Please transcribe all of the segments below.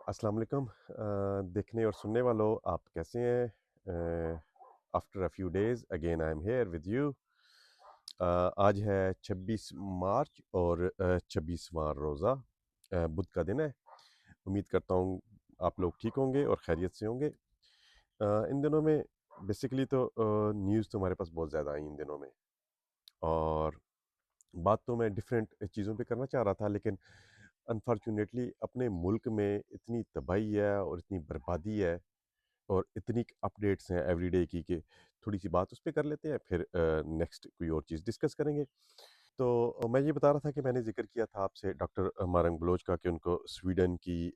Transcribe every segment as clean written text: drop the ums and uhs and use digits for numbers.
अस्सलाम वालेकुम। देखने और सुनने वालों, आप कैसे हैं? After a few days again I am here with you. आज है 26 मार्च और 26वां रोज़ा, बुध का दिन है। उम्मीद करता हूँ आप लोग ठीक होंगे और खैरियत से होंगे। इन दिनों में बेसिकली तो न्यूज़ तो हमारे पास बहुत ज़्यादा आई इन दिनों में, और बात तो मैं डिफरेंट चीज़ों पे करना चाह रहा था, लेकिन अनफॉर्चुनेटली अपने मुल्क में इतनी तबाही है और इतनी बर्बादी है और इतनी अपडेट्स हैं एवरीडे की कि थोड़ी सी बात उस पर कर लेते हैं, फिर नेक्स्ट कोई और चीज़ डिस्कस करेंगे। तो मैं ये बता रहा था कि मैंने जिक्र किया था आपसे डॉक्टर मारंग बलोच का कि उनको स्वीडन की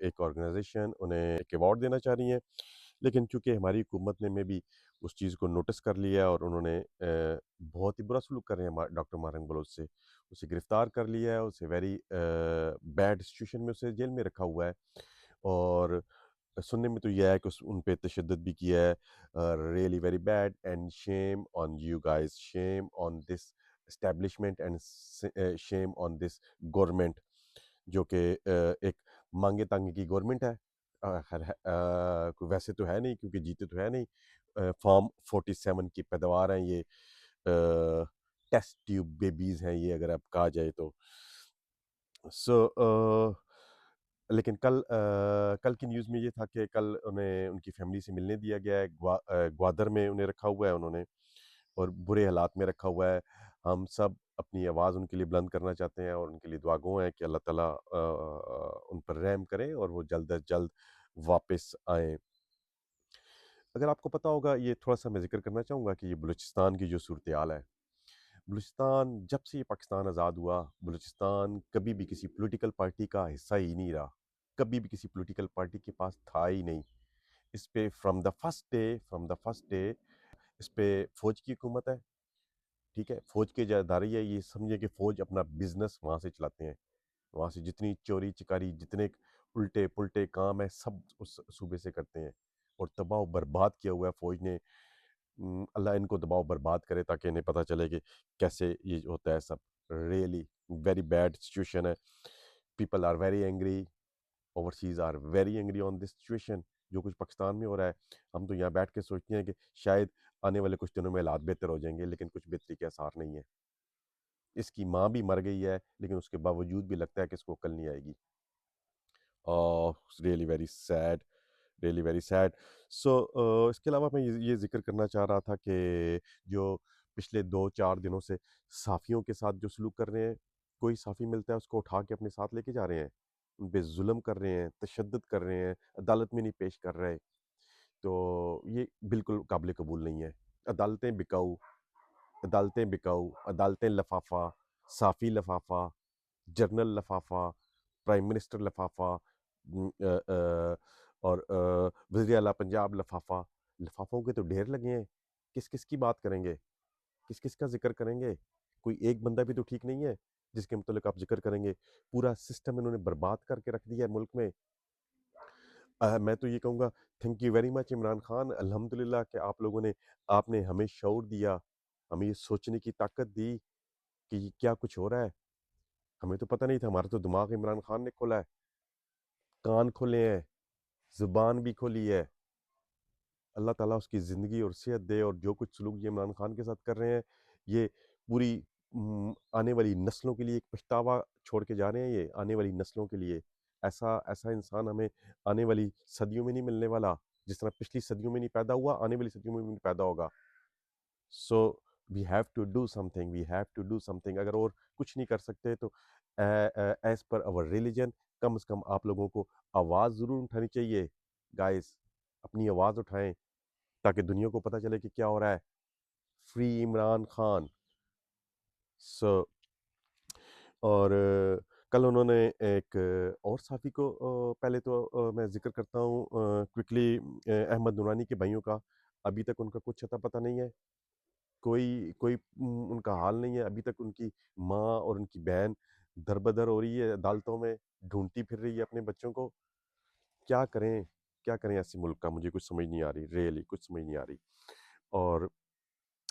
एक ऑर्गेनाइजेशन उन्हें एक अवार्ड देना चाह रही है, लेकिन चूंकि हमारी हुकूमत ने में भी उस चीज़ को नोटिस कर लिया और उन्होंने बहुत ही बुरा सलूक कर रहे हैं डॉक्टर मारंग बलोच से, उसे गिरफ्तार कर लिया है, उसे वेरी बैड सिचुएशन में उसे जेल में रखा हुआ है। और सुनने में तो ये है कि उन पे तशद्दुद भी किया है। Really very bad and shame on you guys, shame on this establishment and shame on this government, जो कि एक मांगे तांगे की गवर्नमेंट है। कोई वैसे तो है नहीं, क्योंकि जीते तो है नहीं। फॉर्म 47 की पैदावार हैं ये, टेस्ट ट्यूब बेबीज हैं ये, अगर आप कहा जाए तो। सो लेकिन कल की न्यूज़ में ये था कि कल उन्हें उनकी फैमिली से मिलने दिया गया है। ग्वादर में उन्हें रखा हुआ है उन्होंने, और बुरे हालात में रखा हुआ है। हम सब अपनी आवाज़ उनके लिए बुलंद करना चाहते हैं और उनके लिए दुआ गो हैं कि अल्लाह ताला उन पर रहम करे और वो जल्द अज जल्द वापस आएँ। अगर आपको पता होगा, ये थोड़ा-सा मैं ज़िक्र करना चाहूँगा कि ये बलूचिस्तान की जो सूरत-ए-हाल है। बलूचिस्तान जब से ये पाकिस्तान आज़ाद हुआ, बलूचिस्तान कभी भी किसी पॉलिटिकल पार्टी का हिस्सा ही नहीं रहा। कभी भी किसी पॉलिटिकल पार्टी के पास था ही नहीं। इस पे फ्रॉम द फर्स्ट डे इस पे फ़ौज की हुकूमत है, ठीक है? फ़ौज की ज़िम्मेदारी है, ये समझिए कि फ़ौज अपना बिज़नेस वहाँ से चलाते हैं। वहाँ से जितनी चोरी-चकारी, जितने उल्टे-पुल्टे काम हैं, सब उस सूबे से करते हैं, और तबाह व बर्बाद किया हुआ है फ़ौज ने। अल्लाह इनको दबाव बर्बाद करे ताकि इन्हें पता चले कि कैसे ये होता है सब। रियली वेरी बैड सिचुएशन है। People are very angry, overseas are very angry on this situation. जो कुछ पाकिस्तान में हो रहा है, हम तो यहाँ बैठ के सोचते हैं कि शायद आने वाले कुछ दिनों में हालात बेहतर हो जाएंगे, लेकिन कुछ बेहतरी के आसार नहीं है। इसकी माँ भी मर गई है, लेकिन उसके बावजूद भी लगता है कि इसको अक्ल नहीं आएगी। Really very sad, really very sad. So इसके अलावा मैं ये ज़िक्र करना चाह रहा था कि जो पिछले 2-4 दिनों से साफ़ियों के साथ जो सलूक कर रहे हैं, कोई साफ़ी मिलता है उसको उठा के अपने साथ लेके जा रहे हैं, उन पे ज़ुल्म कर रहे हैं, तशद्दुद कर रहे हैं, अदालत में नहीं पेश कर रहे। तो ये बिल्कुल काबिल कबूल नहीं है। अदालतें बिकाऊ, अदालतें बिकाऊ, अदालतें लफाफा, साफ़ी लफाफा, जर्नल लफाफा, प्राइम मिनिस्टर लफाफा, और वज़ीर आला पंजाब लफाफा। लिफाफों के तो ढेर लगे हैं। किस किस की बात करेंगे, किस किस का जिक्र करेंगे? कोई एक बंदा भी तो ठीक नहीं है जिसके मुतल्लिक आप जिक्र करेंगे। पूरा सिस्टम इन्होंने बर्बाद करके रख दिया है मुल्क में। मैं तो ये कहूँगा, thank you very much Imran Khan, अल्हम्दुलिल्लाह कि आप लोगों ने, आपने हमें शऊर दिया, हमें ये सोचने की ताकत दी कि ये क्या कुछ हो रहा है। हमें तो पता नहीं था, हमारा तो दिमाग इमरान खान ने खोला है, कान खोले हैं, ज़ुबान भी खोली है। अल्लाह ताला उसकी ज़िंदगी और सेहत दे, और जो कुछ सलूक ये इमरान खान के साथ कर रहे हैं, ये पूरी आने वाली नस्लों के लिए एक पछतावा छोड़ के जा रहे हैं ये, आने वाली नस्लों के लिए। ऐसा ऐसा इंसान हमें आने वाली सदियों में नहीं मिलने वाला। जिस तरह पिछली सदियों में नहीं पैदा हुआ, आने वाली सदियों में भी नहीं पैदा होगा। So we have to do something, we have to do something. अगर और कुछ नहीं कर सकते तो एज़ पर आवर रिलीजन, कम से कम आप लोगों को आवाज़ ज़रूर उठानी चाहिए। गाइस, अपनी आवाज़ उठाएँ ताकि दुनिया को पता चले कि क्या हो रहा है। फ्री इमरान खान। सो और कल उन्होंने एक और साथी को, पहले तो मैं ज़िक्र करता हूँ क्विकली, अहमद नूरानी के भाइयों का। अभी तक उनका कुछ अता पता नहीं है। कोई कोई उनका हाल नहीं है। अभी तक उनकी माँ और उनकी बहन दर-बदर हो रही है अदालतों में, ढूँढती फिर रही है अपने बच्चों को। क्या करें? क्या करें ऐसे मुल्क का? मुझे कुछ समझ नहीं आ रही, रियली कुछ समझ नहीं आ रही। और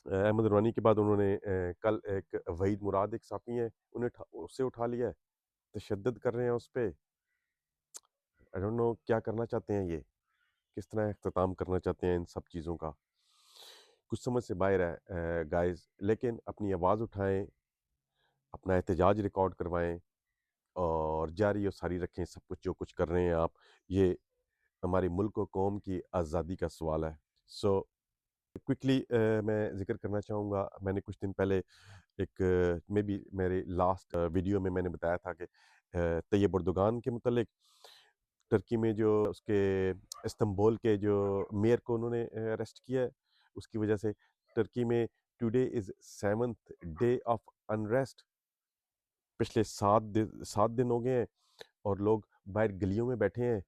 अहमद रूहानी के बाद उन्होंने कल एक वहीद मुराद एक साथी हैं, उन्हें उससे उठा लिया है, तशद्दुद कर रहे हैं उस पे। آئی ڈونٹ نو کیا کرنا چاہتے ہیں یہ، کس طرح اختتام کرنا چاہتے ہیں ان سب چیزوں کا، کچھ سمجھ سے باہر ہے گائز. لیکن اپنی آواز اٹھائیں، اپنا احتجاج ریکارڈ کروائیں اور جاری و ساری رکھیں سب کچھ جو کچھ کر رہے ہیں آپ. یہ ہمارے ملک و قوم کی آزادی کا سوال ہے. سو کوئکلی میں ذکر کرنا چاہوں گا، میں نے کچھ دن پہلے ایک میں بھی میرے لاسٹ ویڈیو میں نے بتایا تھا کہ طیب اردگان کے متعلق، ترکی میں جو اس کے استنبول کے جو میئر کو انہوں نے اریسٹ کیا ہے، اس کی وجہ سے ترکی میں today is 7th day of unrest. پچھلے 7 دن ہو گئے ہیں اور لوگ باہر گلیوں میں بیٹھے ہیں.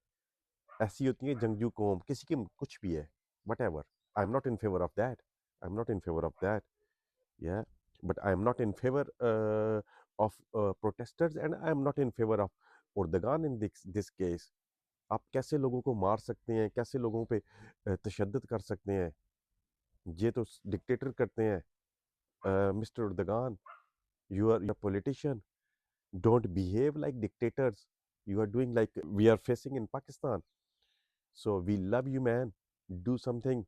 ایسی ہوتی ہیں جنگجو قوم، کسی کی کچھ بھی ہے، what ever. I am not in favour of that, I am not in favour of that. Yeah, but I am not in favor of protesters, and I am not in favor of Erdogan in this case. آپ کیسے لوگوں کو مار سکتے ہیں، کیسے لوگوں پہ تشدد کر سکتے ہیں؟ یہ تو ڈکٹیٹر کرتے ہیں. Mister Erdogan, you are politician, don't behave like dictators. You are doing like we are facing in Pakistan. So we love you man, do something,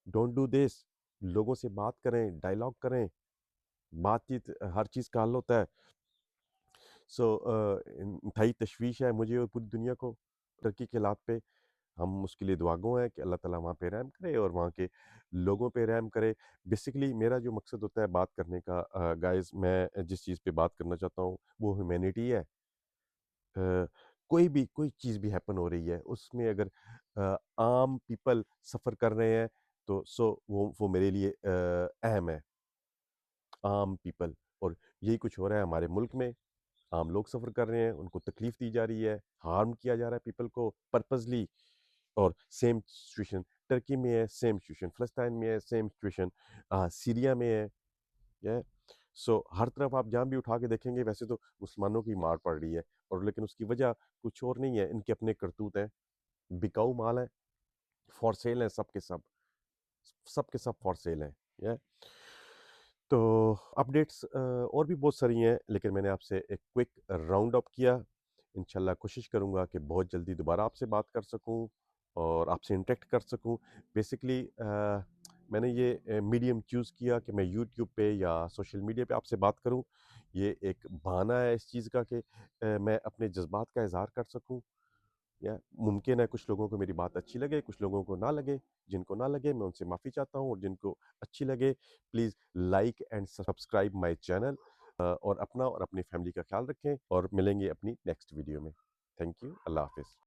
don't do this. لوگوں سے بات کریں، ڈائلاگ کریں. بات چیت ہر چیز کا حل ہوتا ہے. سو انتہائی تشویش ہے مجھے اور پوری دنیا کو ترکی کے حالات پہ. ہم اس کے لیے دعا گو ہیں کہ اللہ تعالیٰ وہاں پہ رحم کرے اور وہاں کے لوگوں پہ رحم کرے. بیسیکلی میرا جو مقصد ہوتا ہے بات کرنے کا گائز، میں جس چیز پہ بات کرنا چاہتا ہوں وہ ہیومینٹی ہے. کوئی چیز بھی ہیپن ہو رہی ہے، اس میں اگر عام پیپل سفر کر رہے ہیں تو وہ میرے لیے اہم ہے. عام پیپل، اور یہی کچھ ہو رہا ہے ہمارے ملک میں. عام لوگ سفر کر رہے ہیں، ان کو تکلیف دی جا رہی ہے، ہارم کیا جا رہا ہے پیپل کو پرپزلی. اور سیم سچویشن ٹرکی میں ہے، سیم سچویشن فلسطین میں ہے، سیم سچویشن سیریا میں ہے. سو ہر طرف آپ جہاں بھی اٹھا کے دیکھیں گے ویسے تو مسلمانوں کی مار پڑ رہی ہے، اور لیکن اس کی وجہ کچھ اور نہیں ہے، ان کے اپنے کرتوت ہیں. بکاؤ مال ہیں، فار سیل ہیں، سب کے سب فار سیل ہیں. تو اپڈیٹس اور بھی بہت ساری ہیں، لیکن میں نے آپ سے ایک کوئک راؤنڈ اپ کیا. انشاءاللہ کوشش کروں گا کہ بہت جلدی دوبارہ آپ سے بات کر سکوں اور آپ سے انٹریکٹ کر سکوں. بیسکلی میں نے یہ میڈیم چوز کیا کہ میں یوٹیوب پہ یا سوشل میڈیا پہ آپ سے بات کروں. یہ ایک بہانہ ہے اس چیز کا کہ میں اپنے جذبات کا اظہار کر سکوں. یا ممکن ہے کچھ لوگوں کو میری بات اچھی لگے، کچھ لوگوں کو نہ لگے. جن کو نہ لگے میں ان سے معافی چاہتا ہوں، اور جن کو اچھی لگے please like and subscribe my channel. اور اپنا اور اپنی فیملی کا خیال رکھیں، اور ملیں گے اپنی نیکسٹ ویڈیو میں. تھینک یو، اللہ حافظ.